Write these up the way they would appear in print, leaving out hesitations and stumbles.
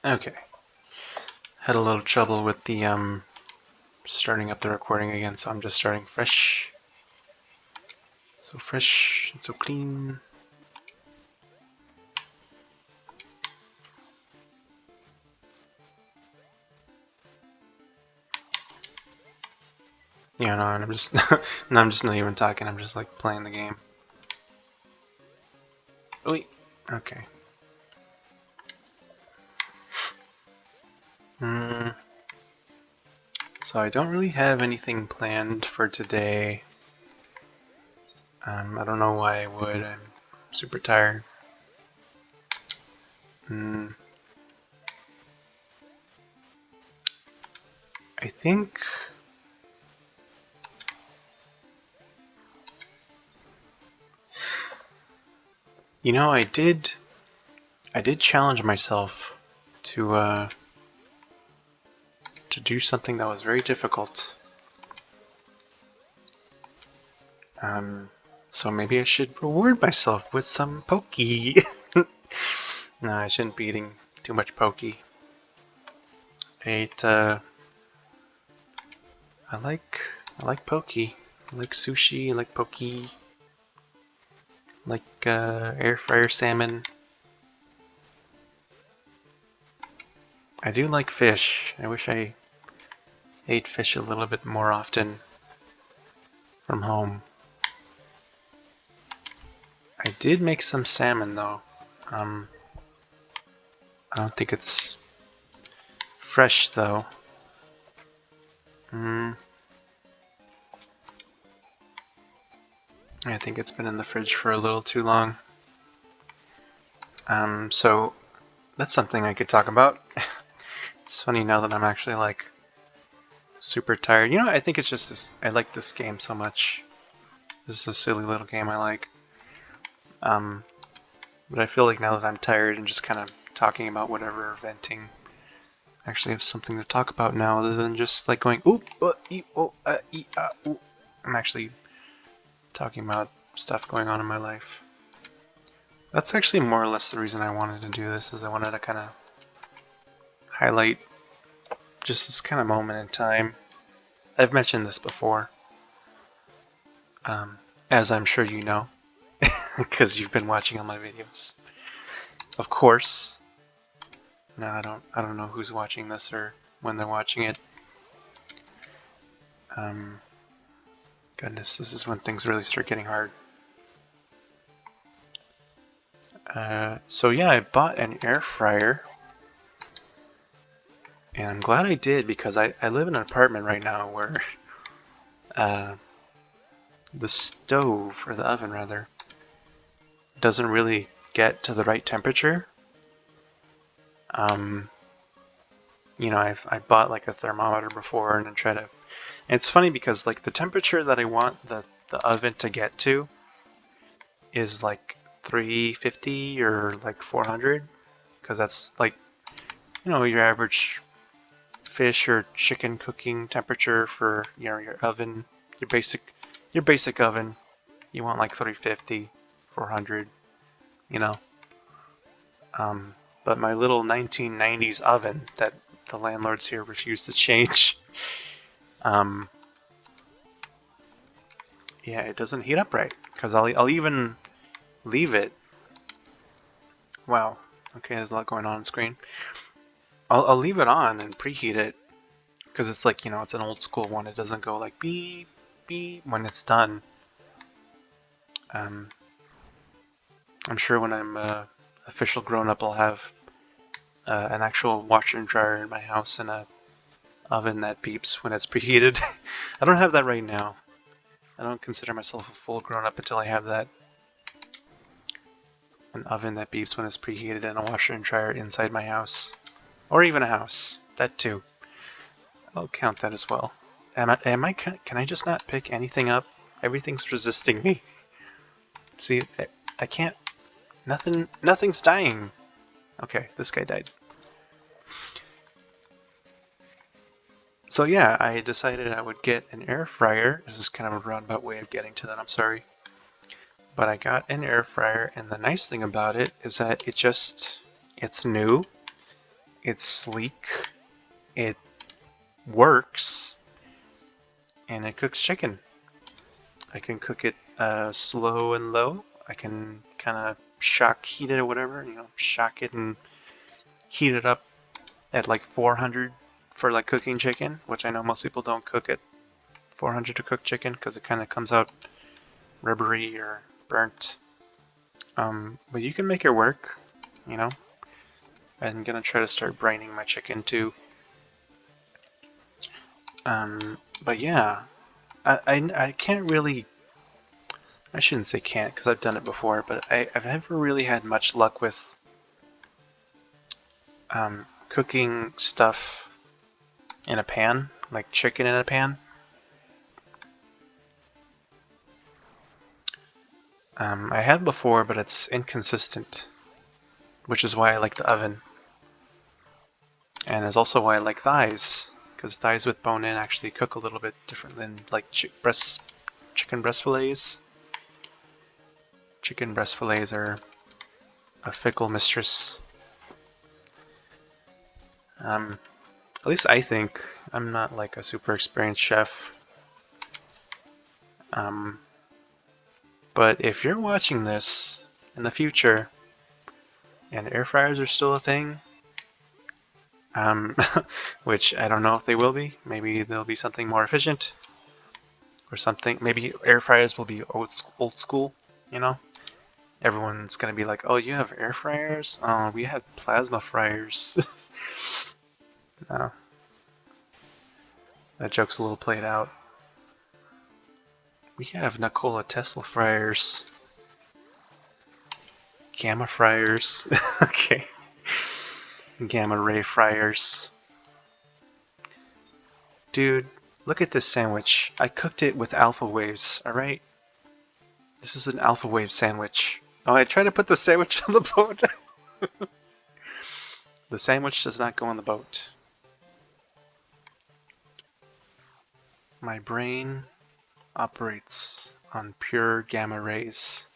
Okay. Had a little trouble with the starting up the recording again, so I'm just starting fresh. So fresh and so clean. Yeah, no, and I'm just no, I'm just not even talking. I'm just like playing the game. Oh, wait. Okay. So I don't really have anything planned for today. I don't know why I would. I'm super tired. I think I did challenge myself to do something that was very difficult. So maybe I should reward myself with some pokey. No, I shouldn't be eating too much pokey. I ate, I like pokey. I like sushi, I like pokey. I like air fryer salmon. I do like fish. I wish I ate fish a little bit more often from home. I did make some salmon though. I don't think it's fresh though. I think it's been in the fridge for a little too long. So that's something I could talk about. It's funny now that I'm actually like super tired. You know, I think it's just this. I like this game so much. This is a silly little game I like. But I feel like now that I'm tired and just kind of talking about whatever, or venting, I actually have something to talk about now other than just like going oop, ooh. I'm actually talking about stuff going on in my life. That's actually more or less the reason I wanted to do this, is I wanted to kind of highlight just this kind of moment in time. I've mentioned this before, as I'm sure you know, because you've been watching all my videos. Of course. No, I don't know who's watching this or when they're watching it. Goodness, this is when things really start getting hard. So yeah, I bought an air fryer. And I'm glad I did, because I live in an apartment right now where the stove, or the oven rather, doesn't really get to the right temperature. You know, I bought like a thermometer before and then try to. And it's funny because like the temperature that I want the oven to get to is like 350 or like 400, because that's like, you know, your average fish or chicken cooking temperature for, you know, your oven, your basic oven. You want like 350, 400, you know. But my little 1990s oven that the landlords here refuse to change, yeah, it doesn't heat up right. Because I'll even leave it. Wow. Okay, there's a lot going on screen. I'll leave it on and preheat it, because it's like, you know, it's an old school one. It doesn't go like beep beep when it's done. I'm sure when I'm official grown up, I'll have an actual washer and dryer in my house and a oven that beeps when it's preheated. I don't have that right now. I don't consider myself a full grown up until I have that. An oven that beeps when it's preheated and a washer and dryer inside my house. Or even a house. That too. I'll count that as well. Can I just not pick anything up? Everything's resisting me. See, I can't. Nothing's dying. Okay, this guy died. So yeah, I decided I would get an air fryer. This is kind of a roundabout way of getting to that, I'm sorry. But I got an air fryer, and the nice thing about it is that it's new. It's sleek, it works, and it cooks chicken. I can cook it slow and low. I can kind of shock heat it or whatever, shock it and heat it up at like 400 for like cooking chicken, which I know most people don't cook at 400 to cook chicken because it kind of comes out rubbery or burnt. But you can make it work, you know. I'm gonna try to start brining my chicken too. But yeah, I can't really. I shouldn't say can't because I've done it before, but I've never really had much luck with cooking stuff in a pan, like chicken in a pan. I have before, but it's inconsistent, which is why I like the oven. And it's also why I like thighs, because thighs with bone in actually cook a little bit different than like chicken breast fillets. Chicken breast fillets are a fickle mistress. At least I think. I'm not like a super experienced chef. But if you're watching this in the future and air fryers are still a thing, which I don't know if they will be. Maybe they'll be something more efficient or something. Maybe air fryers will be old school, you know? Everyone's gonna be like, oh, you have air fryers? Oh, we had plasma fryers. No. That joke's a little played out. We have Nikola Tesla fryers. Gamma fryers. Okay. Gamma ray fryers. Dude, look at this sandwich. I cooked it with alpha waves, alright? This is an alpha wave sandwich. Oh, I tried to put the sandwich on the boat. The sandwich does not go on the boat. My brain operates on pure gamma rays.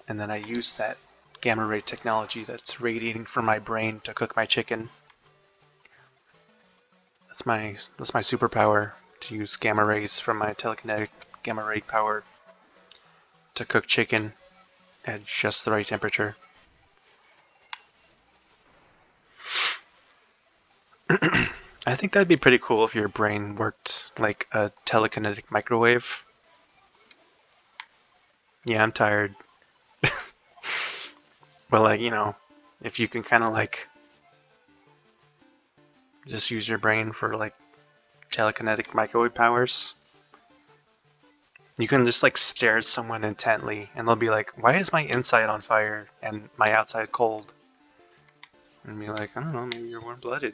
And then I use that gamma ray technology that's radiating from my brain to cook my chicken. That's my superpower, to use gamma rays from my telekinetic gamma ray power to cook chicken at just the right temperature. I think that'd be pretty cool if your brain worked like a telekinetic microwave. Yeah, I'm tired. But like, if you can kind of like just use your brain for like telekinetic microwave powers, you can just like stare at someone intently and they'll be like, why is my inside on fire and my outside cold? And be like, I don't know, maybe you're warm-blooded.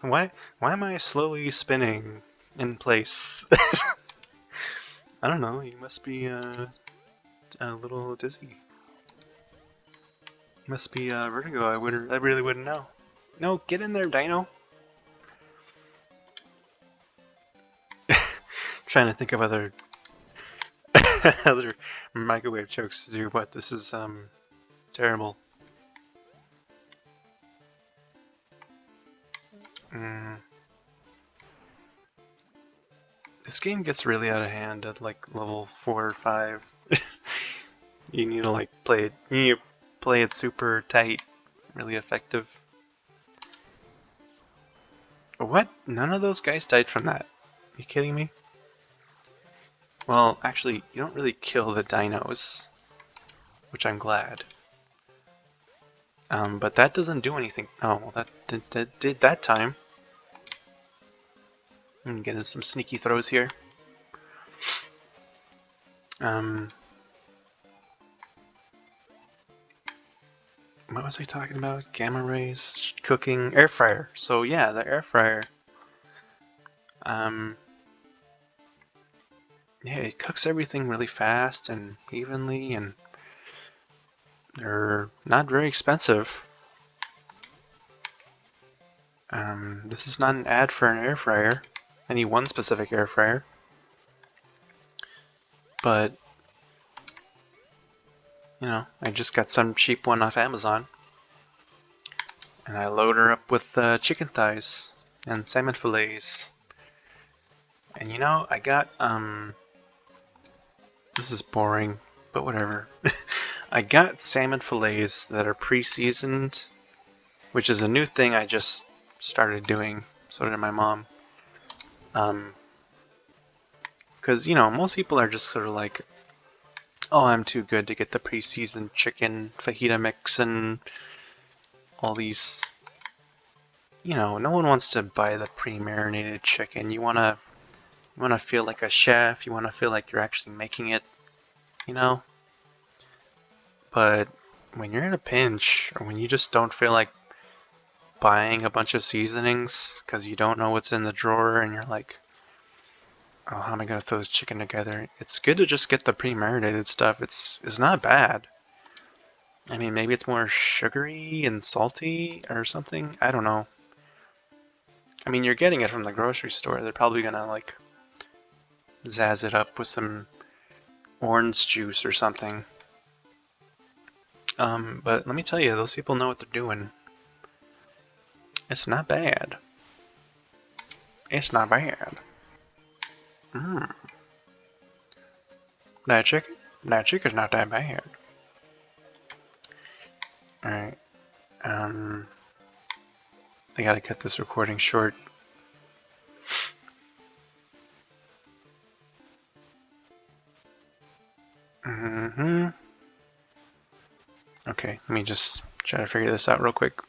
why am I slowly spinning in place? I don't know, you must be a little dizzy. Must be vertigo. I really wouldn't know. No, get in there, Dino. Trying to think of other other microwave jokes to do, but this is terrible. This game gets really out of hand at like level 4 or 5. You need to like play it. You need to play it super tight, really effective. What? None of those guys died from that. Are you kidding me? Well, actually, you don't really kill the dinos, which I'm glad. But that doesn't do anything. Oh, well, that did that time. I'm getting some sneaky throws here. What was I talking about? Gamma rays, cooking, air fryer. So yeah, the air fryer. Yeah, it cooks everything really fast and evenly, and they're not very expensive. This is not an ad for an air fryer, any one specific air fryer, but You know, I just got some cheap one off Amazon. And I load her up with chicken thighs and salmon fillets. And you know, I got, this is boring, but whatever. I got salmon fillets that are pre-seasoned, which is a new thing I just started doing. So did my mom. Because, you know, most people are just sort of like, oh, I'm too good to get the pre-seasoned chicken fajita mix and all these. You know, no one wants to buy the pre-marinated chicken. You wanna feel like a chef. You wanna feel like you're actually making it. You know. But when you're in a pinch, or when you just don't feel like buying a bunch of seasonings because you don't know what's in the drawer, and you're like, oh, how am I gonna throw this chicken together? It's good to just get the pre-marinated stuff. It's not bad. I mean, maybe it's more sugary and salty or something. I don't know. I mean, you're getting it from the grocery store. They're probably gonna like zazz it up with some orange juice or something. But let me tell you, those people know what they're doing. It's not bad. It's not bad. Mmm. That chicken's not that bad. Alright. I gotta cut this recording short. Okay, let me just try to figure this out real quick.